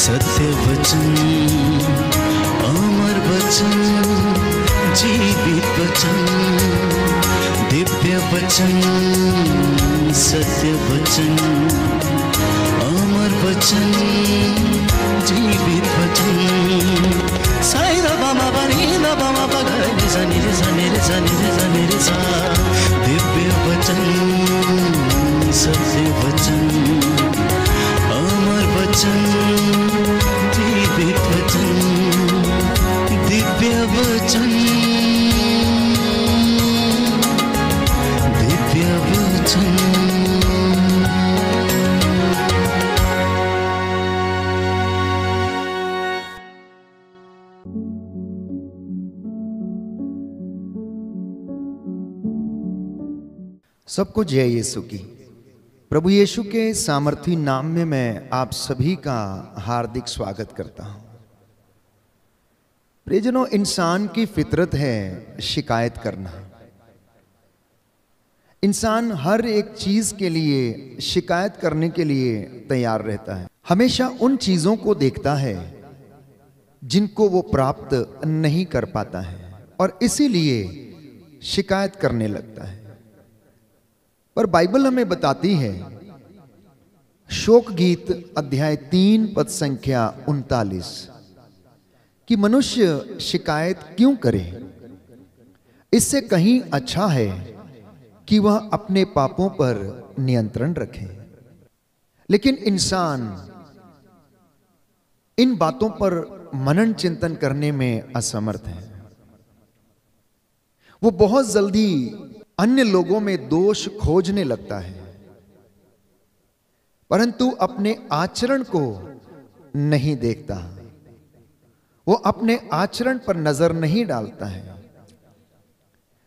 सत्य वचन, अमर वचन, जीवित वचन, दिव्य वचन, सत्य वचन, अमर वचन, जीवित वचन। साई दा बामा बनी दा बामा बगा रे सा नी रे सा नी रे सा नी रे सा नी रे सा। दिव्य वचन, सत्य वचन, अमर वचन, जीवित वचन, दिव्य वचन, दिव्य वचन। सबको जय यीशु की। प्रभु यीशु के सामर्थी नाम में मैं आप सभी का हार्दिक स्वागत करता हूं। प्रियजनों, इंसान की फितरत है शिकायत करना। इंसान हर एक चीज के लिए शिकायत करने के लिए तैयार रहता है। हमेशा उन चीजों को देखता है जिनको वो प्राप्त नहीं कर पाता है और इसीलिए शिकायत करने लगता है। पर बाइबल हमें बताती है, शोक गीत अध्याय 3 पद संख्या 39, कि मनुष्य शिकायत क्यों करे। इससे कहीं अच्छा है कि वह अपने पापों पर नियंत्रण रखे। लेकिन इंसान इन बातों पर मनन चिंतन करने में असमर्थ है। वो बहुत जल्दी अन्य लोगों में दोष खोजने लगता है, परंतु अपने आचरण को नहीं देखता। वो अपने आचरण पर नजर नहीं डालता है।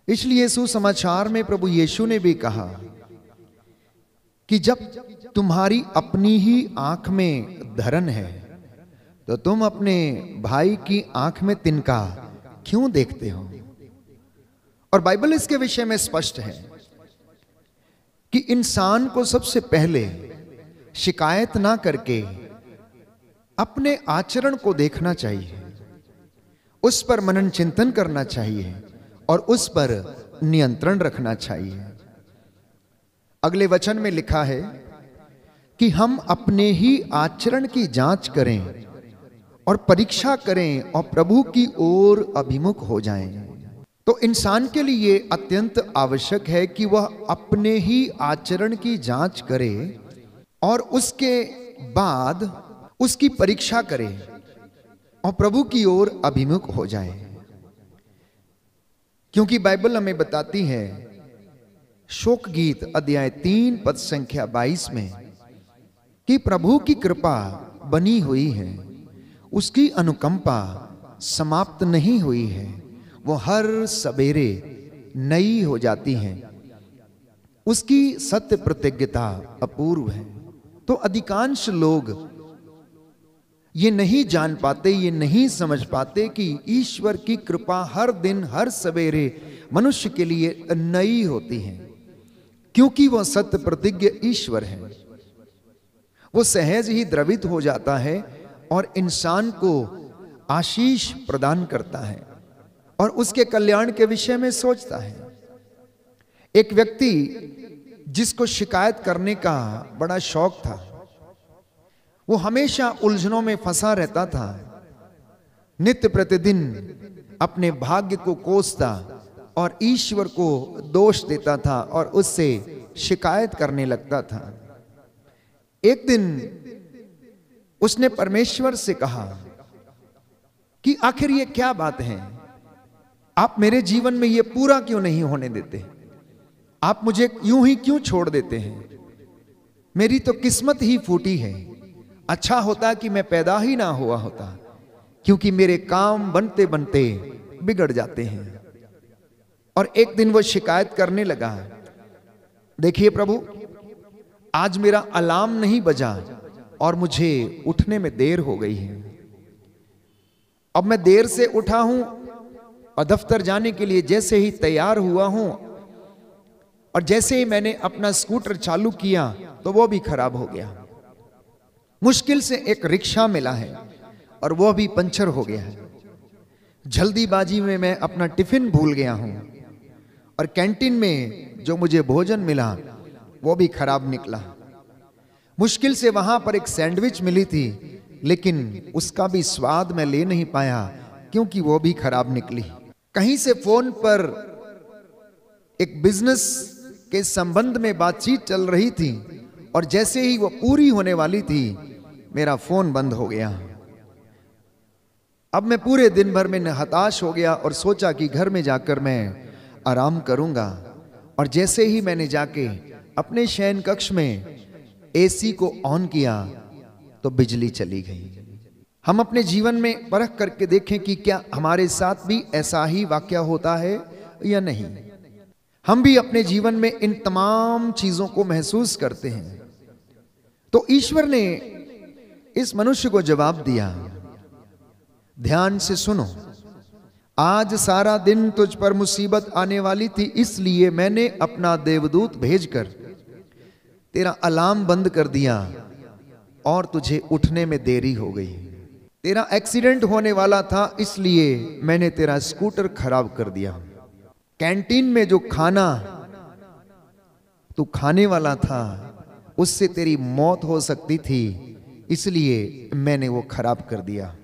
इसलिए सुसमाचार में प्रभु यीशु ने भी कहा कि जब तुम्हारी अपनी ही आंख में धरन है तो तुम अपने भाई की आंख में तिनका क्यों देखते हो। और बाइबल इसके विषय में स्पष्ट है कि इंसान को सबसे पहले शिकायत ना करके अपने आचरण को देखना चाहिए, उस पर मनन चिंतन करना चाहिए और उस पर नियंत्रण रखना चाहिए। अगले वचन में लिखा है कि हम अपने ही आचरण की जांच करें और परीक्षा करें और प्रभु की ओर अभिमुख हो जाएं। तो इंसान के लिए अत्यंत आवश्यक है कि वह अपने ही आचरण की जांच करे और उसके बाद उसकी परीक्षा करे और प्रभु की ओर अभिमुख हो जाए। क्योंकि बाइबल हमें बताती है, शोक गीत अध्याय 3 पद संख्या 22 में, कि प्रभु की कृपा बनी हुई है, उसकी अनुकंपा समाप्त नहीं हुई है, वो हर सवेरे नई हो जाती है, उसकी सत्य प्रतिज्ञता अपूर्व है। तो अधिकांश लोग ये नहीं जान पाते, ये नहीं समझ पाते कि ईश्वर की कृपा हर दिन हर सवेरे मनुष्य के लिए नई होती है, क्योंकि वह सत्य प्रतिज्ञ ईश्वर है। वो सहज ही द्रवित हो जाता है और इंसान को आशीष प्रदान करता है और उसके कल्याण के विषय में सोचता है। एक व्यक्ति जिसको शिकायत करने का बड़ा शौक था, वो हमेशा उलझनों में फंसा रहता था, नित्य प्रतिदिन अपने भाग्य को कोसता और ईश्वर को दोष देता था और उससे शिकायत करने लगता था। एक दिन उसने परमेश्वर से कहा कि आखिर ये क्या बात है, आप मेरे जीवन में ये पूरा क्यों नहीं होने देते, आप मुझे यूं ही क्यों छोड़ देते हैं। मेरी तो किस्मत ही फूटी है, अच्छा होता कि मैं पैदा ही ना हुआ होता, क्योंकि मेरे काम बनते बनते बिगड़ जाते हैं। और एक दिन वो शिकायत करने लगा, देखिए प्रभु, आज मेरा अलार्म नहीं बजा और मुझे उठने में देर हो गई है। अब मैं देर से उठा हूं और दफ्तर जाने के लिए जैसे ही तैयार हुआ हूं और जैसे ही मैंने अपना स्कूटर चालू किया तो वो भी खराब हो गया। मुश्किल से एक रिक्शा मिला है और वो भी पंचर हो गया है। जल्दीबाजी में मैं अपना टिफिन भूल गया हूं और कैंटीन में जो मुझे भोजन मिला वो भी खराब निकला। मुश्किल से वहां पर एक सैंडविच मिली थी, लेकिन उसका भी स्वाद मैं ले नहीं पाया क्योंकि वो भी खराब निकली। कहीं से फोन पर एक बिजनेस के संबंध में बातचीत चल रही थी और जैसे ही वो पूरी होने वाली थी मेरा फोन बंद हो गया। अब मैं पूरे दिन भर में हताश हो गया और सोचा कि घर में जाकर मैं आराम करूंगा। और जैसे ही मैंने जाके अपने शयन कक्ष में एसी को ऑन किया तो बिजली चली गई। हम अपने जीवन में परख करके देखें कि क्या हमारे साथ भी ऐसा ही वाकया होता है या नहीं। हम भी अपने जीवन में इन तमाम चीजों को महसूस करते हैं। तो ईश्वर ने इस मनुष्य को जवाब दिया, ध्यान से सुनो, आज सारा दिन तुझ पर मुसीबत आने वाली थी, इसलिए मैंने अपना देवदूत भेजकर तेरा अलार्म बंद कर दिया और तुझे उठने में देरी हो गई। तेरा एक्सीडेंट होने वाला था, इसलिए मैंने तेरा स्कूटर खराब कर दिया। कैंटीन में जो खाना तू खाने वाला था उससे तेरी मौत हो सकती थी, इसलिए मैंने वो खराब कर दिया।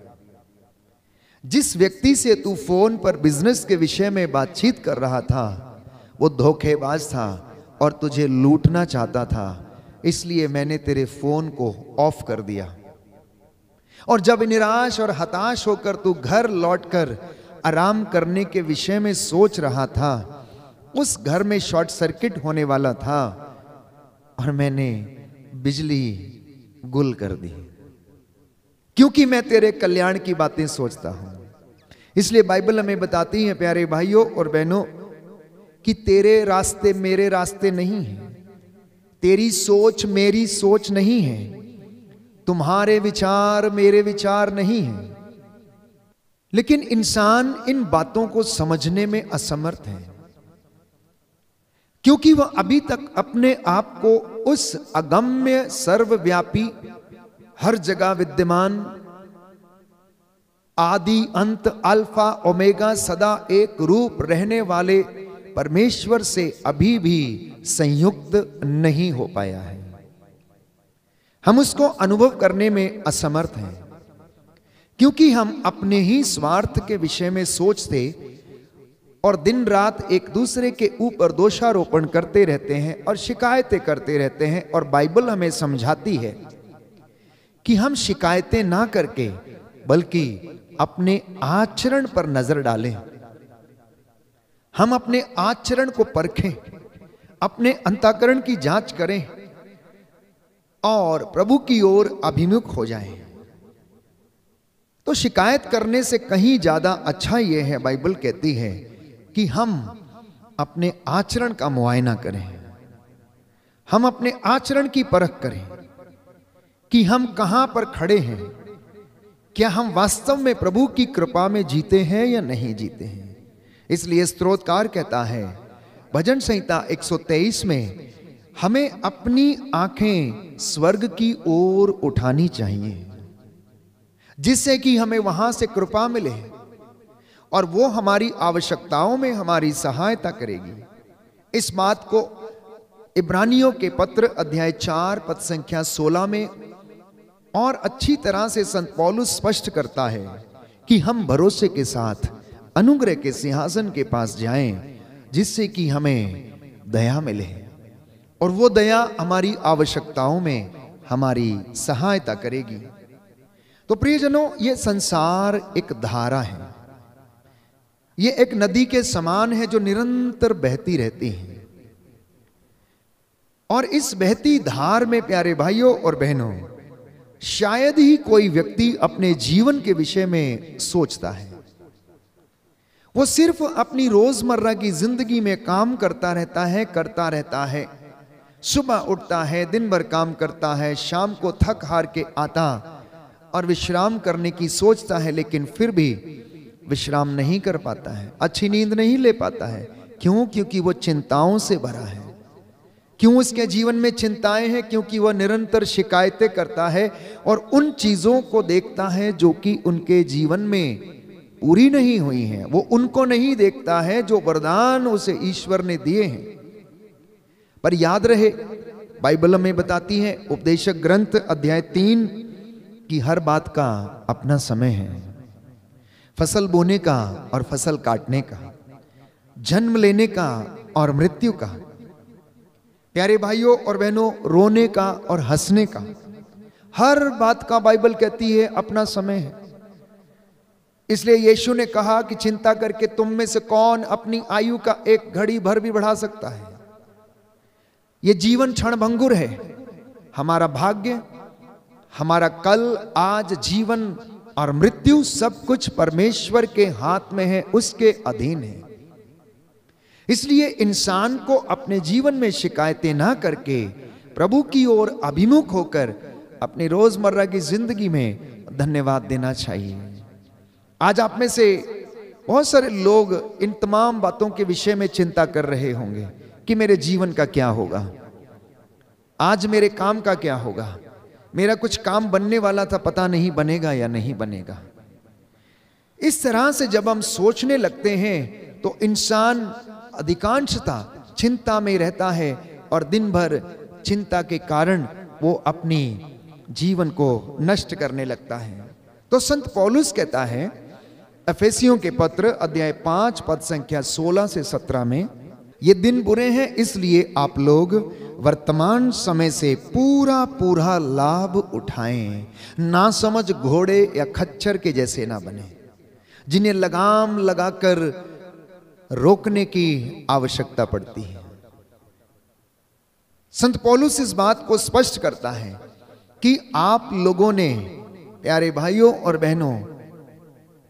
जिस व्यक्ति से तू फोन पर बिजनेस के विषय में बातचीत कर रहा था वो धोखेबाज था और तुझे लूटना चाहता था, इसलिए मैंने तेरे फोन को ऑफ कर दिया। और जब निराश और हताश होकर तू घर लौटकर आराम करने के विषय में सोच रहा था, उस घर में शॉर्ट सर्किट होने वाला था और मैंने बिजली गुल कर दी, क्योंकि मैं तेरे कल्याण की बातें सोचता हूं। इसलिए बाइबल हमें बताती है प्यारे भाइयों और बहनों कि तेरे रास्ते मेरे रास्ते नहीं हैं, तेरी सोच मेरी सोच नहीं है, तुम्हारे विचार मेरे विचार नहीं है। लेकिन इंसान इन बातों को समझने में असमर्थ है, क्योंकि वह अभी तक अपने आप को उस अगम्य सर्वव्यापी हर जगह विद्यमान आदि अंत अल्फा ओमेगा सदा एक रूप रहने वाले परमेश्वर से अभी भी संयुक्त नहीं हो पाया है। हम उसको अनुभव करने में असमर्थ हैं, क्योंकि हम अपने ही स्वार्थ के विषय में सोचते और दिन रात एक दूसरे के ऊपर दोषारोपण करते रहते हैं और शिकायतें करते रहते हैं। और बाइबल हमें समझाती है कि हम शिकायतें ना करके बल्कि अपने आचरण पर नजर डालें। हम अपने आचरण को परखें, अपने अंतःकरण की जांच करें और प्रभु की ओर अभिमुख हो जाएं। तो शिकायत करने से कहीं ज्यादा अच्छा यह है, बाइबल कहती है कि हम अपने आचरण का मुआयना करें, हम अपने आचरण की परख करें कि हम कहां पर खड़े हैं, क्या हम वास्तव में प्रभु की कृपा में जीते हैं या नहीं जीते हैं। इसलिए स्तोत्रकार कहता है भजन संहिता 123 में, हमें अपनी आंखें स्वर्ग की ओर उठानी चाहिए, जिससे कि हमें वहां से कृपा मिले और वो हमारी आवश्यकताओं में हमारी सहायता करेगी। इस बात को इब्रानियों के पत्र अध्याय 4 पद संख्या 16 में और अच्छी तरह से संत पौलुस स्पष्ट करता है कि हम भरोसे के साथ अनुग्रह के सिंहासन के पास जाएं, जिससे कि हमें दया मिले और वो दया हमारी आवश्यकताओं में हमारी सहायता करेगी। तो प्रियजनों, ये संसार एक धारा है, ये एक नदी के समान है जो निरंतर बहती रहती है। और इस बहती धार में प्यारे भाइयों और बहनों, शायद ही कोई व्यक्ति अपने जीवन के विषय में सोचता है। वो सिर्फ अपनी रोजमर्रा की जिंदगी में काम करता रहता है। सुबह उठता है, दिन भर काम करता है, शाम को थक हार के आता और विश्राम करने की सोचता है, लेकिन फिर भी विश्राम नहीं कर पाता है, अच्छी नींद नहीं ले पाता है। क्यों? क्योंकि वो चिंताओं से भरा है, क्यों उसके जीवन में चिंताएं हैं? क्योंकि वह निरंतर शिकायतें करता है और उन चीजों को देखता है जो कि उनके जीवन में पूरी नहीं हुई हैं। वो उनको नहीं देखता है जो वरदान उसे ईश्वर ने दिए हैं। पर याद रहे, बाइबल में बताती है, उपदेशक ग्रंथ अध्याय 3 की हर बात का अपना समय है। फसल बोने का और फसल काटने का, जन्म लेने का और मृत्यु का, प्यारे भाइयों और बहनों, रोने का और हंसने का, हर बात का बाइबल कहती है अपना समय है। इसलिए यीशु ने कहा कि चिंता करके तुम में से कौन अपनी आयु का एक घड़ी भर भी बढ़ा सकता है? यह जीवन क्षणभंगुर है। हमारा भाग्य, हमारा कल, आज, जीवन और मृत्यु सब कुछ परमेश्वर के हाथ में है, उसके अधीन है। इसलिए इंसान को अपने जीवन में शिकायतें ना करके प्रभु की ओर अभिमुख होकर अपनी रोजमर्रा की जिंदगी में धन्यवाद देना चाहिए। आज आप में से बहुत सारे लोग इन तमाम बातों के विषय में चिंता कर रहे होंगे कि मेरे जीवन का क्या होगा, आज मेरे काम का क्या होगा, मेरा कुछ काम बनने वाला था, पता नहीं बनेगा या नहीं बनेगा। इस तरह से जब हम सोचने लगते हैं तो इंसान अधिकांशता चिंता में रहता है और दिन भर चिंता के कारण वो अपनी जीवन को नष्ट करने लगता है। तो संत पौलुस कहता है एफेसियों के पत्र अध्याय 5 पद संख्या 16 से 17 में, ये दिन बुरे हैं इसलिए आप लोग वर्तमान समय से पूरा पूरा लाभ उठाएं, ना समझ घोड़े या खच्चर के जैसे ना बने, जिन्हें लगाम लगाकर रोकने की आवश्यकता पड़ती है। संत पौलुस इस बात को स्पष्ट करता है कि आप लोगों ने, प्यारे भाइयों और बहनों,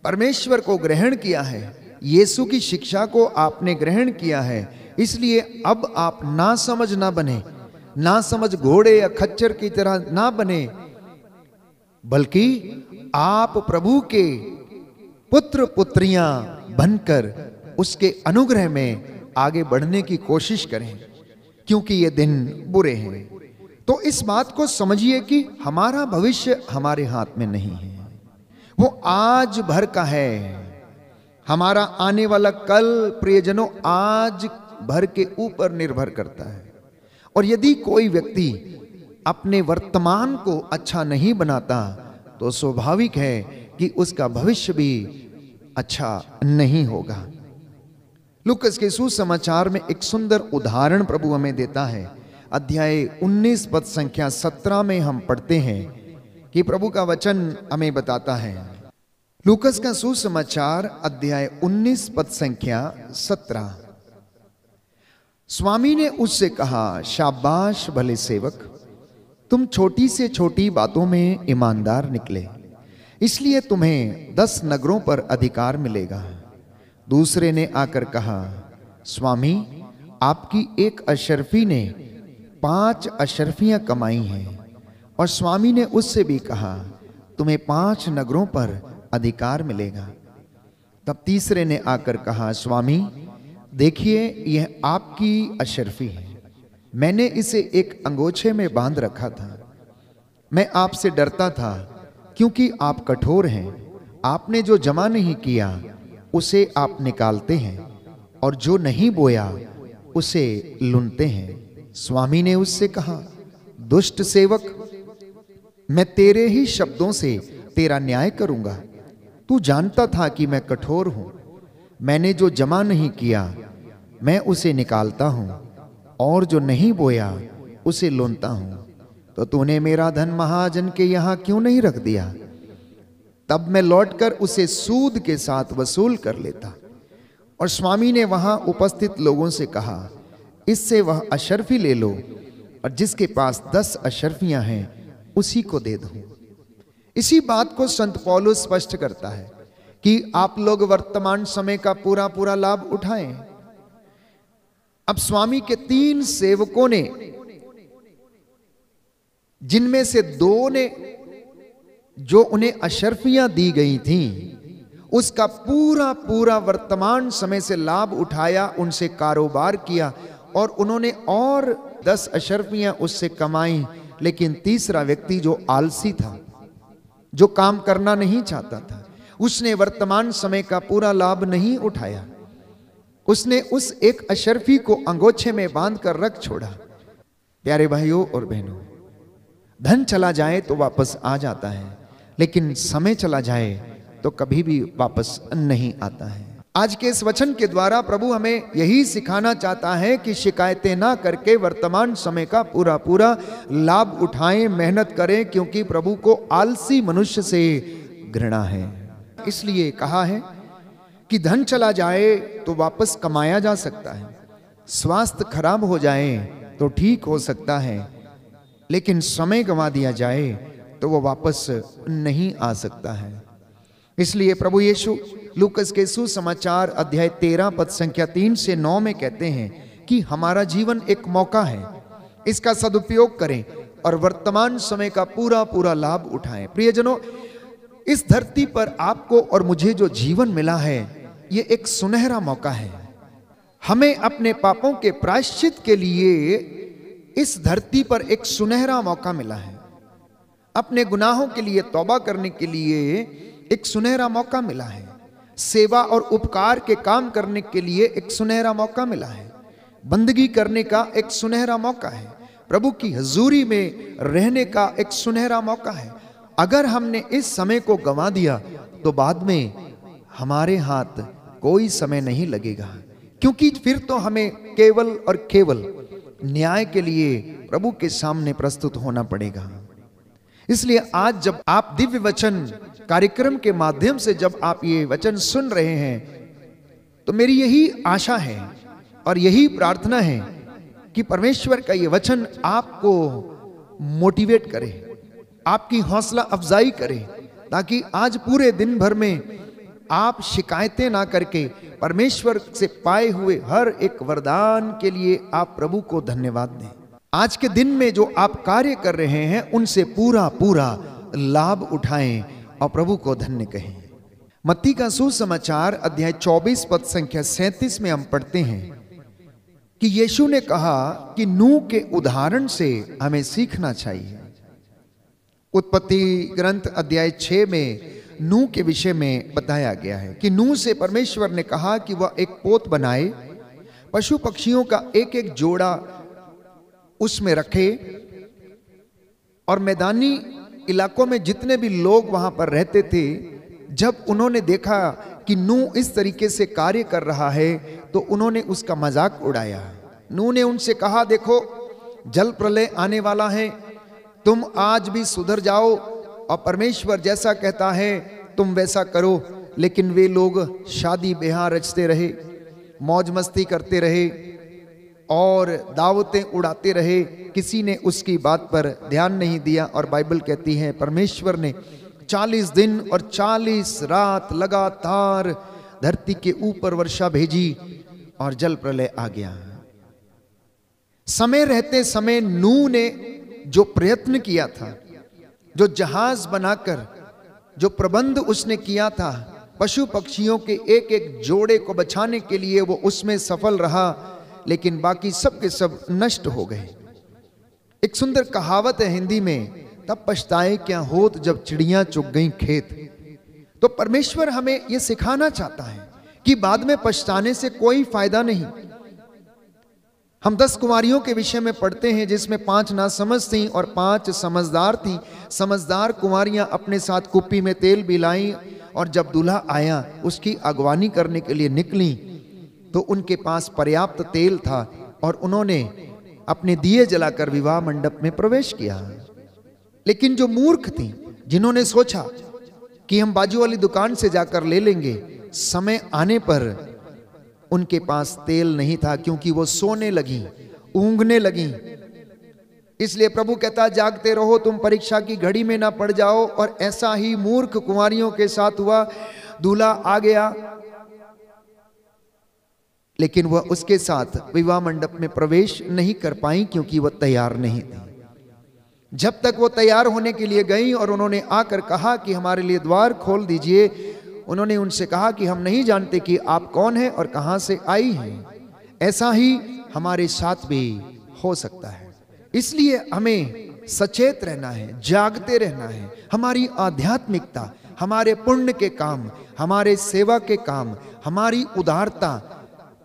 परमेश्वर को ग्रहण किया है, यीशु की शिक्षा को आपने ग्रहण किया है, इसलिए अब आप ना समझ ना बने, ना समझ घोड़े या खच्चर की तरह ना बने, बल्कि आप प्रभु के पुत्र पुत्रियां बनकर उसके अनुग्रह में आगे बढ़ने की कोशिश करें, क्योंकि ये दिन बुरे हैं। तो इस बात को समझिए कि हमारा भविष्य हमारे हाथ में नहीं है, वो आज भर का है। हमारा आने वाला कल, प्रियजनों, आज भर के ऊपर निर्भर करता है। और यदि कोई व्यक्ति अपने वर्तमान को अच्छा नहीं बनाता तो स्वाभाविक है कि उसका भविष्य भी अच्छा नहीं होगा। लूकास के सुसमाचार में एक सुंदर उदाहरण प्रभु हमें देता है। अध्याय 19 पद संख्या 17 में हम पढ़ते हैं कि प्रभु का वचन हमें बताता है। लूकास का सुसमाचार अध्याय 19 पद संख्या 17। स्वामी ने उससे कहा, शाबाश भले सेवक, तुम छोटी से छोटी बातों में ईमानदार निकले, इसलिए तुम्हें 10 नगरों पर अधिकार मिलेगा। दूसरे ने आकर कहा, स्वामी, आपकी एक अशर्फी ने 5 अशर्फियां कमाई हैं। और स्वामी ने उससे भी कहा, तुम्हें 5 नगरों पर अधिकार मिलेगा। तब तीसरे ने आकर कहा, स्वामी, देखिए यह आपकी अशर्फी है, मैंने इसे एक अंगोछे में बांध रखा था। मैं आपसे डरता था क्योंकि आप कठोर हैं, आपने जो जमा नहीं किया उसे आप निकालते हैं और जो नहीं बोया उसे लुनते हैं। स्वामी ने उससे कहा, दुष्ट सेवक, मैं तेरे ही शब्दों से तेरा न्याय करूंगा। तू जानता था कि मैं कठोर हूं, मैंने जो जमा नहीं किया मैं उसे निकालता हूं और जो नहीं बोया उसे लूनता हूं। तो तूने मेरा धन महाजन के यहां क्यों नहीं रख दिया? तब मैं लौटकर उसे सूद के साथ वसूल कर लेता। और स्वामी ने वहां उपस्थित लोगों से कहा, इससे वह अशर्फी ले लो और जिसके पास 10 अशर्फियां हैं उसी को दे दो। इसी बात को संत पौलुस स्पष्ट करता है कि आप लोग वर्तमान समय का पूरा पूरा लाभ उठाएं। अब स्वामी के 3 सेवकों ने, जिनमें से 2 ने जो उन्हें अशर्फियां दी गई थीं, उसका पूरा पूरा वर्तमान समय से लाभ उठाया, उनसे कारोबार किया और उन्होंने और 10 अशर्फियां उससे कमाई, लेकिन तीसरा व्यक्ति जो आलसी था, जो काम करना नहीं चाहता था, उसने वर्तमान समय का पूरा लाभ नहीं उठाया। उसने उस एक अशर्फी को अंगोछे में बांध कर रख छोड़ा। प्यारे भाइयों और बहनों, धन चला जाए तो वापस आ जाता है, लेकिन समय चला जाए तो कभी भी वापस नहीं आता है। आज के इस वचन के द्वारा प्रभु हमें यही सिखाना चाहता है कि शिकायतें ना करके वर्तमान समय का पूरा पूरा लाभ उठाएं, मेहनत करें, क्योंकि प्रभु को आलसी मनुष्य से घृणा है। इसलिए कहा है कि धन चला जाए तो वापस कमाया जा सकता है, स्वास्थ्य खराब हो जाए तो ठीक हो सकता है, लेकिन समय गंवा दिया जाए तो वो वापस नहीं आ सकता है। इसलिए प्रभु यीशु लूकस के सुसमाचार अध्याय 13 पद संख्या 3 से 9 में कहते हैं कि हमारा जीवन एक मौका है, इसका सदुपयोग करें और वर्तमान समय का पूरा पूरा लाभ उठाएं। प्रियजनों, इस धरती पर आपको और मुझे जो जीवन मिला है, ये एक सुनहरा मौका है। हमें अपने पापों के प्रायश्चित के लिए इस धरती पर एक सुनहरा मौका मिला है। अपने गुनाहों के लिए तौबा करने के लिए एक सुनहरा मौका मिला है। सेवा और उपकार के काम करने के लिए एक सुनहरा मौका मिला है। बंदगी करने का एक सुनहरा मौका है। प्रभु की हजूरी में रहने का एक सुनहरा मौका है। अगर हमने इस समय को गंवा दिया तो बाद में हमारे हाथ कोई समय नहीं लगेगा, क्योंकि फिर तो हमें केवल और केवल न्याय के लिए प्रभु के सामने प्रस्तुत होना पड़ेगा। इसलिए आज जब आप दिव्य वचन कार्यक्रम के माध्यम से जब आप ये वचन सुन रहे हैं, तो मेरी यही आशा है और यही प्रार्थना है कि परमेश्वर का ये वचन आपको मोटिवेट करे, आपकी हौसला अफजाई करे, ताकि आज पूरे दिन भर में आप शिकायतें ना करके परमेश्वर से पाए हुए हर एक वरदान के लिए आप प्रभु को धन्यवाद दें। आज के दिन में जो आप कार्य कर रहे हैं, उनसे पूरा पूरा लाभ उठाएं और प्रभु को धन्य कहें। मत्ती का सुसमाचार अध्याय 24 पद संख्या 37 में हम पढ़ते हैं कि यीशु ने कहा कि नूह के उदाहरण से हमें सीखना चाहिए। उत्पत्ति ग्रंथ अध्याय 6 में नूह के विषय में बताया गया है कि नूह से परमेश्वर ने कहा कि वह एक पोत बनाए, पशु पक्षियों का एक एक जोड़ा उसमें रखे, और मैदानी इलाकों में जितने भी लोग वहां पर रहते थे, जब उन्होंने देखा कि नूह इस तरीके से कार्य कर रहा है तो उन्होंने उसका मजाक उड़ाया। नूह ने उनसे कहा, देखो जल प्रलय आने वाला है, तुम आज भी सुधर जाओ और परमेश्वर जैसा कहता है तुम वैसा करो। लेकिन वे लोग शादी ब्याह रचते रहे, मौज मस्ती करते रहे और दावतें उड़ाते रहे। किसी ने उसकी बात पर ध्यान नहीं दिया, और बाइबल कहती है परमेश्वर ने 40 दिन और 40 रात लगातार धरती के ऊपर वर्षा भेजी और जल प्रलय आ गया। समय रहते समय नूह ने जो प्रयत्न किया था, जो जहाज बनाकर जो प्रबंध उसने किया था, पशु पक्षियों के एक एक जोड़े को बचाने के लिए, वो उसमें सफल रहा, लेकिन बाकी सब के सब नष्ट हो गए। एक सुंदर कहावत है हिंदी में, तब पछताए क्या होत जब चिड़ियां चुग गई खेत। तो परमेश्वर हमें यह सिखाना चाहता है कि बाद में पछताने से कोई फायदा नहीं। हम 10 कुमारियों के विषय में पढ़ते हैं, जिसमें 5 नासमझ थीं और 5 समझदार थीं। समझदार कुमारियां अपने साथ कुप्पी में तेल भी लाईं, और जब दूल्हा आया उसकी अगवानी करने के लिए निकली तो उनके पास पर्याप्त तेल था और उन्होंने अपने दिए जलाकर विवाह मंडप में प्रवेश किया। लेकिन जो मूर्ख थी, जिन्होंने सोचा कि हम बाजू वाली दुकान से जाकर ले लेंगे, समय आने पर उनके पास तेल नहीं था, क्योंकि वो सोने लगी, ऊँघने लगी। इसलिए प्रभु कहता, जागते रहो, तुम परीक्षा की घड़ी में ना पड़ जाओ। और ऐसा ही मूर्ख कुंवारियों के साथ हुआ। दूल्हा आ गया, लेकिन वह उसके साथ विवाह मंडप में प्रवेश नहीं कर पाई, क्योंकि वह तैयार नहीं थी। जब तक वो तैयार होने के लिए गई और उन्होंने आकर कहा कि हमारे लिए द्वार खोल दीजिए, उन्होंने उनसे कहा कि हम नहीं जानते कि आप कौन हैं और कहां से आई हैं। ऐसा ही हमारे साथ भी हो सकता है। इसलिए हमें सचेत रहना है, जागते रहना है। हमारी आध्यात्मिकता, हमारे पुण्य के काम, हमारे सेवा के काम, हमारी उदारता,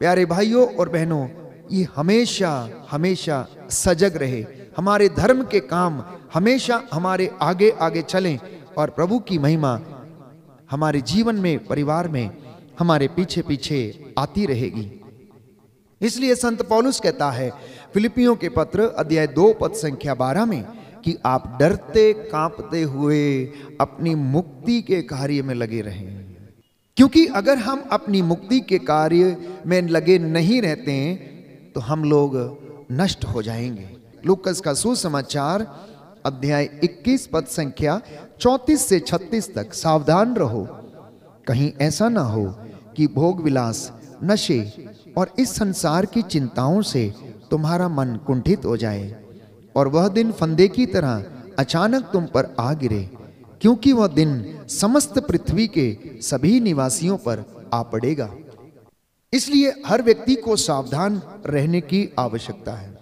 प्यारे भाइयों और बहनों, ये हमेशा हमेशा सजग रहे। हमारे धर्म के काम हमेशा हमारे आगे आगे चलें और प्रभु की महिमा हमारे जीवन में, परिवार में हमारे पीछे पीछे आती रहेगी। इसलिए संत पौलुस कहता है फिलिपियों के पत्र अध्याय 2 पद संख्या 12 में कि आप डरते कांपते हुए अपनी मुक्ति के कार्य में लगे रहें। क्योंकि अगर हम अपनी मुक्ति के कार्य में लगे नहीं रहते हैं तो हम लोग नष्ट हो जाएंगे। लूकस का सुसमाचार अध्याय 21 पद संख्या 34 से 36 तक, सावधान रहो कहीं ऐसा ना हो कि भोग विलास, नशे और इस संसार की चिंताओं से तुम्हारा मन कुंठित हो जाए और वह दिन फंदे की तरह अचानक तुम पर आ गिरे, क्योंकि वह दिन समस्त पृथ्वी के सभी निवासियों पर आ पड़ेगा। इसलिए हर व्यक्ति को सावधान रहने की आवश्यकता है।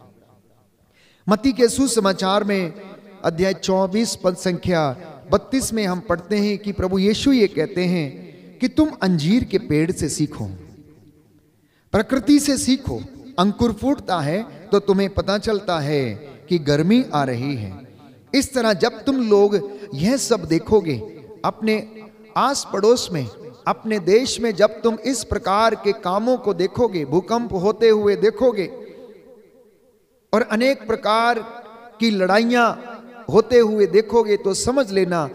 मत्ती के सुसमाचार में अध्याय 24 पद संख्या 32 में हम पढ़ते हैं कि प्रभु यीशु ये कहते हैं कि तुम अंजीर के पेड़ से सीखो, प्रकृति से सीखो। अंकुर फूटता है तो तुम्हें पता चलता है कि गर्मी आ रही है। इस तरह जब तुम लोग यह सब देखोगे अपने आस पड़ोस में, अपने देश में, जब तुम इस प्रकार के कामों को देखोगे, भूकंप होते हुए देखोगे और अनेक प्रकार की लड़ाइयां होते हुए देखोगे, तो समझ लेना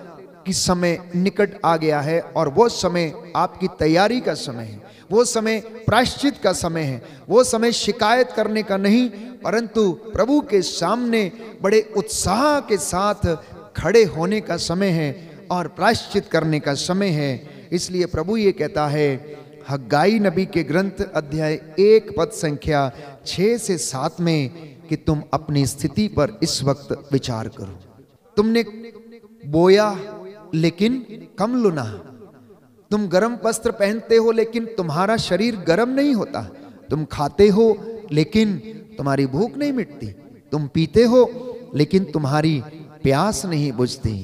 कि समय निकट आ गया है और वो समय आपकी तैयारी का समय है, वो समय प्रायश्चित का समय है, वो समय शिकायत करने का नहीं परंतु प्रभु के सामने बड़े उत्साह के साथ खड़े होने का समय है और प्रायश्चित करने का समय है। इसलिए प्रभु ये कहता है हग्गाई नबी के ग्रंथ अध्याय 1 पद संख्या 6 से 7 में कि तुम अपनी स्थिति पर इस वक्त विचार करो। तुमने बोया लेकिन कम लुना, तुम गर्म वस्त्र पहनते हो लेकिन तुम्हारा शरीर गर्म नहीं होता, तुम खाते हो लेकिन तुम्हारी भूख नहीं मिटती, तुम पीते हो लेकिन तुम्हारी प्यास नहीं बुझती।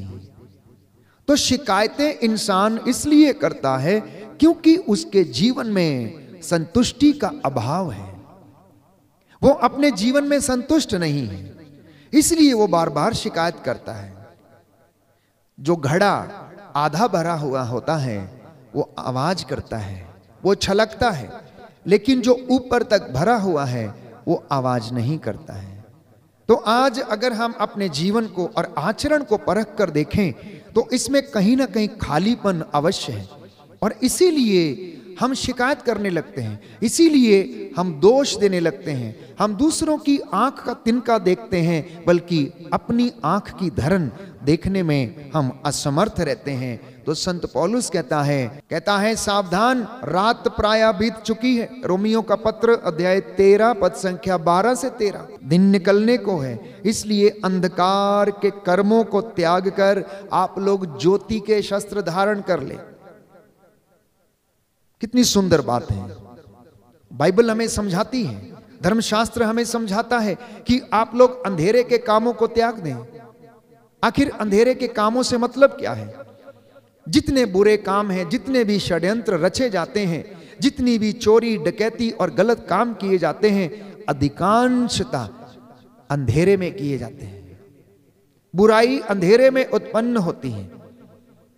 तो शिकायतें इंसान इसलिए करता है क्योंकि उसके जीवन में संतुष्टि का अभाव है, वो अपने जीवन में संतुष्ट नहीं है, इसलिए वो बार बार शिकायत करता है। जो घड़ा आधा भरा हुआ होता है वो आवाज करता है, वो छलकता है, लेकिन जो ऊपर तक भरा हुआ है वो आवाज नहीं करता है। तो आज अगर हम अपने जीवन को और आचरण को परख कर देखें तो इसमें कहीं ना कहीं खालीपन अवश्य है और इसीलिए हम शिकायत करने लगते हैं, इसीलिए हम दोष देने लगते हैं, हम दूसरों की आंख का तिनका देखते हैं बल्कि अपनी आंख की धरन देखने में हम असमर्थ रहते हैं। तो संत पौलुस कहता है सावधान, रात प्राय बीत चुकी है। रोमियो का पत्र अध्याय 13 पद संख्या 12 से 13, दिन निकलने को है, इसलिए अंधकार के कर्मों को त्याग कर आप लोग ज्योति के शस्त्र धारण कर ले। कितनी सुंदर बात है। बाइबल हमें समझाती है, धर्मशास्त्र हमें समझाता है कि आप लोग अंधेरे के कामों को त्याग दें। आखिर अंधेरे के कामों से मतलब क्या है? जितने बुरे काम हैं, जितने भी षड्यंत्र रचे जाते हैं, जितनी भी चोरी डकैती और गलत काम किए जाते हैं, अधिकांशतः अंधेरे में किए जाते हैं। बुराई अंधेरे में उत्पन्न होती है।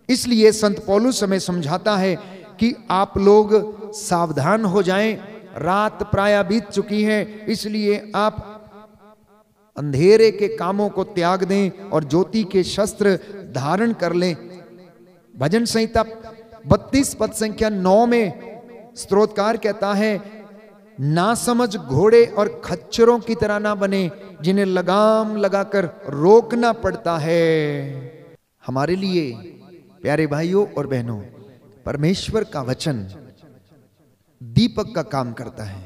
इसलिए संत पौलुस हमें समझाता है कि आप लोग सावधान हो जाएं, रात प्राय बीत चुकी है, इसलिए आप अंधेरे के कामों को त्याग दें और ज्योति के शस्त्र धारण कर लें। भजन संहिता 32 पद संख्या 9 में स्तोत्रकार कहता है ना समझ घोड़े और खच्चरों की तरह ना बने जिन्हें लगाम लगाकर रोकना पड़ता है। हमारे लिए प्यारे भाइयों और बहनों, परमेश्वर का वचन दीपक का काम करता है,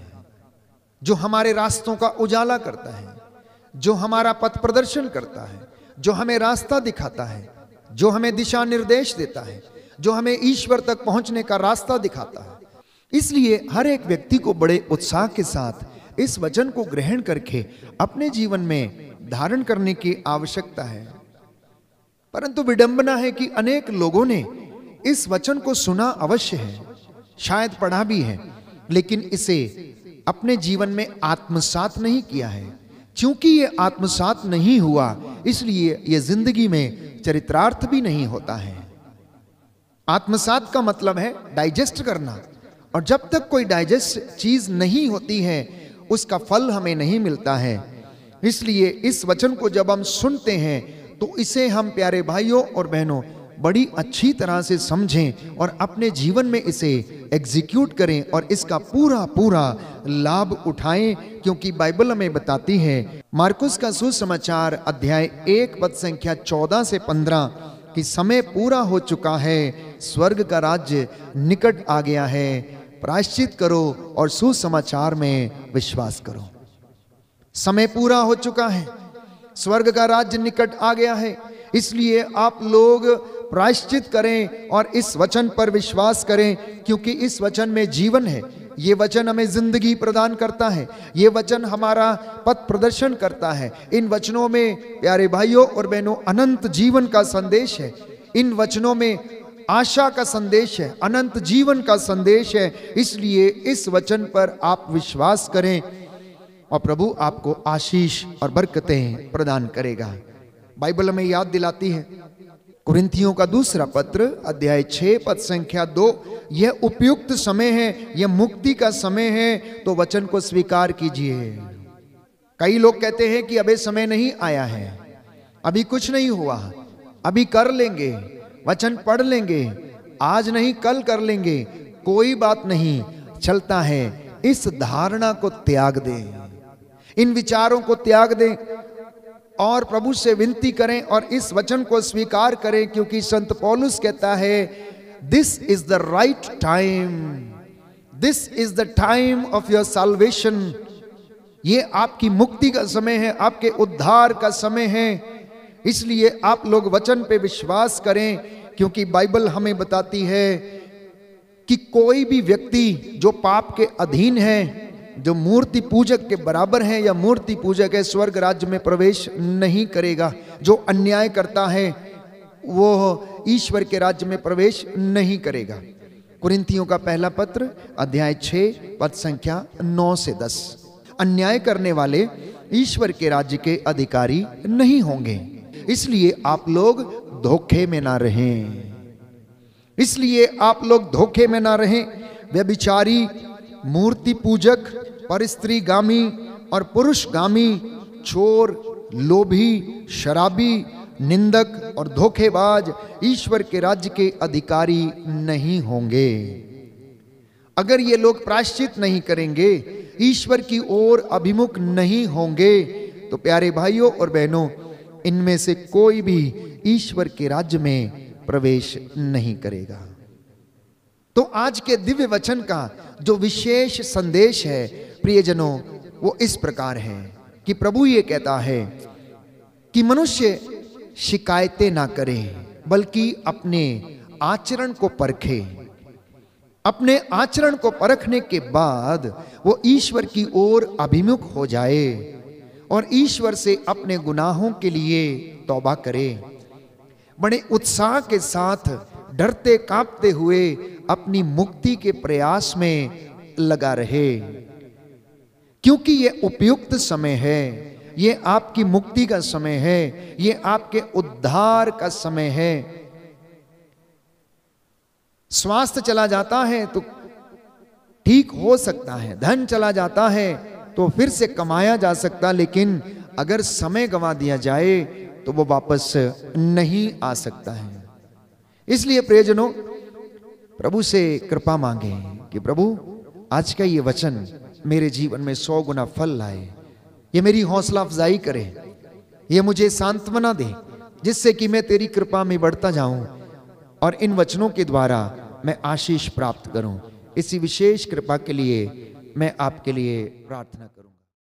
जो हमारे रास्तों का उजाला करता है, जो हमारा पथ प्रदर्शन करता है, जो हमें रास्ता दिखाता है, जो हमें दिशा निर्देश देता है, जो हमें ईश्वर तक पहुंचने का रास्ता दिखाता है। इसलिए हर एक व्यक्ति को बड़े उत्साह के साथ इस वचन को ग्रहण करके अपने जीवन में धारण करने की आवश्यकता है। परंतु विडंबना है कि अनेक लोगों ने इस वचन को सुना अवश्य है, शायद पढ़ा भी है, लेकिन इसे अपने जीवन में आत्मसात नहीं किया है। क्योंकि ये आत्मसात नहीं हुआ, इसलिए ये जिंदगी में चरितार्थ भी नहीं होता है। आत्मसात का मतलब है डाइजेस्ट करना, और जब तक कोई डाइजेस्ट चीज नहीं होती है उसका फल हमें नहीं मिलता है। इसलिए इस वचन को जब हम सुनते हैं तो इसे हम प्यारे भाइयों और बहनों बड़ी अच्छी तरह से समझें और अपने जीवन में इसे एग्जीक्यूट करें और इसका पूरा पूरा लाभ उठाएं, क्योंकि बाइबल हमें बताती है, मार्कुस का सुसमाचार अध्याय 1 पद संख्या 14 से 15 कि समय पूरा हो चुका है, स्वर्ग का राज्य निकट आ गया है, प्रायश्चित करो और सुसमाचार में विश्वास करो। समय पूरा हो चुका है, स्वर्ग का राज्य निकट आ गया है, इसलिए आप लोग प्रायश्चित करें और इस वचन पर विश्वास करें, क्योंकि इस वचन में जीवन है। ये वचन हमें जिंदगी प्रदान करता है, ये वचन हमारा पथ प्रदर्शन करता है। इन वचनों में प्यारे भाइयों और बहनों अनंत जीवन का संदेश है, इन वचनों में आशा का संदेश है, अनंत जीवन का संदेश है। इसलिए इस वचन पर आप विश्वास करें और प्रभु आपको आशीष और बरकतें प्रदान करेगा। बाइबल हमें याद दिलाती है, कुरिन्थियों का दूसरा पत्र अध्याय 6 पद संख्या 2, यह उपयुक्त समय है, यह मुक्ति का समय है, तो वचन को स्वीकार कीजिए। कई लोग कहते हैं कि अभी समय नहीं आया है, अभी कुछ नहीं हुआ, अभी कर लेंगे, वचन पढ़ लेंगे, आज नहीं कल कर लेंगे, कोई बात नहीं, चलता है। इस धारणा को त्याग दें, इन विचारों को त्याग दें और प्रभु से विनती करें और इस वचन को स्वीकार करें, क्योंकि संत पौलुस कहता है, this is the right time, this is the time of your salvation. ये आपकी मुक्ति का समय है, आपके उद्धार का समय है। इसलिए आप लोग वचन पे विश्वास करें, क्योंकि बाइबल हमें बताती है कि कोई भी व्यक्ति जो पाप के अधीन है, जो मूर्ति पूजक के बराबर है या मूर्ति पूजक है, स्वर्ग राज्य में प्रवेश नहीं करेगा। जो अन्याय करता है वो ईश्वर के राज्य में प्रवेश नहीं करेगा। कुरिन्थियों का पहला पत्र अध्याय 6 पद संख्या 9 से 10, अन्याय करने वाले ईश्वर के राज्य के अधिकारी नहीं होंगे। इसलिए आप लोग धोखे में ना रहें, इसलिए आप लोग धोखे में ना रहें। व्यभिचारी, मूर्ति पूजक, परस्त्रीगामी और पुरुषगामी, चोर, लोभी, शराबी, निंदक और धोखेबाज ईश्वर के राज्य के अधिकारी नहीं होंगे। अगर ये लोग प्रायश्चित नहीं करेंगे, ईश्वर की ओर अभिमुख नहीं होंगे, तो प्यारे भाइयों और बहनों, इनमें से कोई भी ईश्वर के राज्य में प्रवेश नहीं करेगा। तो आज के दिव्य वचन का जो विशेष संदेश है प्रियजनों, वो इस प्रकार है कि प्रभु ये कहता है कि मनुष्य शिकायतें ना करे, बल्कि अपने आचरण को परखे। अपने आचरण को परखने के बाद वो ईश्वर की ओर अभिमुख हो जाए और ईश्वर से अपने गुनाहों के लिए तौबा करे। बड़े उत्साह के साथ, डरते कांपते हुए अपनी मुक्ति के प्रयास में लगा रहे, क्योंकि ये उपयुक्त समय है, ये आपकी मुक्ति का समय है, ये आपके उद्धार का समय है। स्वास्थ्य चला जाता है तो ठीक हो सकता है, धन चला जाता है तो फिर से कमाया जा सकता, लेकिन अगर समय गंवा दिया जाए तो वो वापस नहीं आ सकता है। इसलिए प्रियजनों, प्रभु से कृपा मांगे कि प्रभु आज का ये वचन मेरे जीवन में 100 गुना फल लाए, ये मेरी हौसला अफजाई करे, ये मुझे सांत्वना दे, जिससे कि मैं तेरी कृपा में बढ़ता जाऊं और इन वचनों के द्वारा मैं आशीष प्राप्त करूं। इसी विशेष कृपा के लिए मैं आपके लिए प्रार्थना करूं।